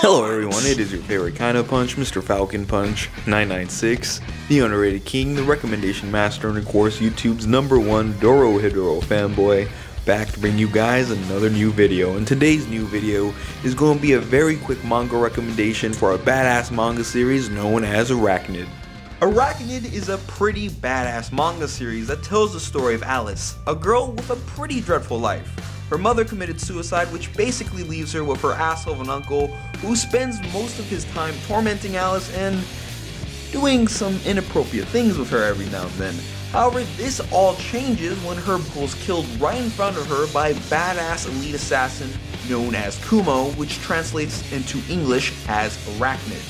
Hello everyone, it is your favorite kind of punch, Mr.FalconPunch 996, the underrated king, the recommendation master, and of course YouTube's #1 Dorohedoro fanboy, back to bring you guys another new video. And today's new video is going to be a very quick manga recommendation for a badass manga series known as Arachnid. Arachnid is a pretty badass manga series that tells the story of Alice, a girl with a pretty dreadful life. Her mother committed suicide, which basically leaves her with her asshole of an uncle who spends most of his time tormenting Alice and doing some inappropriate things with her every now and then. However, this all changes when her uncle is killed right in front of her by a badass elite assassin known as Kumo, which translates into English as Arachnid.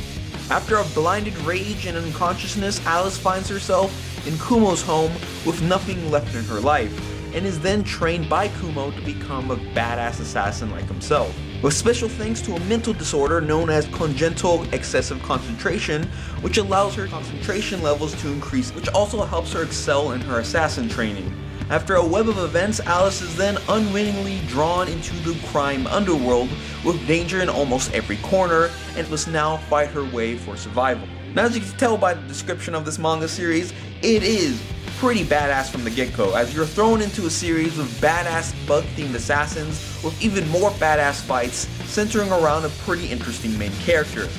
After a blinded rage and unconsciousness, Alice finds herself in Kumo's home with nothing left in her life, and is then trained by Kumo to become a badass assassin like himself. With special thanks to a mental disorder known as congenital excessive concentration, which allows her concentration levels to increase, which also helps her excel in her assassin training. After a web of events, Alice is then unwittingly drawn into the crime underworld with danger in almost every corner, and must now fight her way for survival. Now, as you can tell by the description of this manga series, it is pretty badass from the get-go, as you're thrown into a series of badass bug-themed assassins with even more badass fights centering around a pretty interesting main character.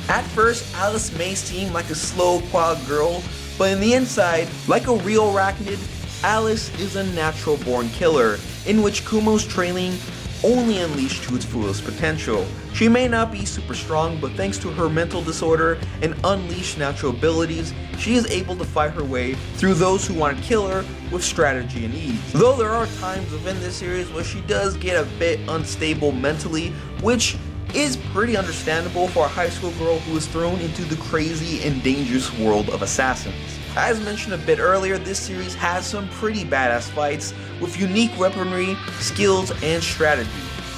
At first, Alice may seem like a slow, quiet girl, but in the inside, like a real Arachnid, Alice is a natural-born killer, in which Kumo's training only unleashed to its fullest potential. She may not be super strong, but thanks to her mental disorder and unleashed natural abilities, she is able to fight her way through those who want to kill her with strategy and ease. Though there are times within this series where she does get a bit unstable mentally, which is pretty understandable for a high school girl who is thrown into the crazy and dangerous world of assassins. As mentioned a bit earlier, this series has some pretty badass fights with unique weaponry, skills, and strategy.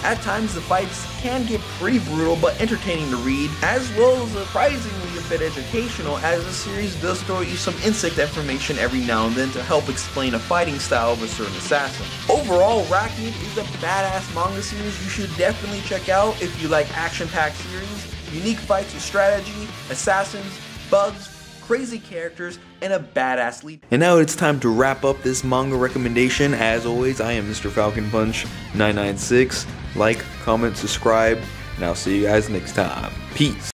At times the fights can get pretty brutal but entertaining to read, as well as surprisingly a bit educational, as the series does throw you some insect information every now and then to help explain a fighting style of a certain assassin. Overall, Arachnid is a badass manga series you should definitely check out if you like action-packed series, unique fights with strategy, assassins, bugs, crazy characters, and a badass lead. And now it's time to wrap up this manga recommendation. As always, I am Mr.FalconPunch 996. Like, comment, subscribe, and I'll see you guys next time. Peace.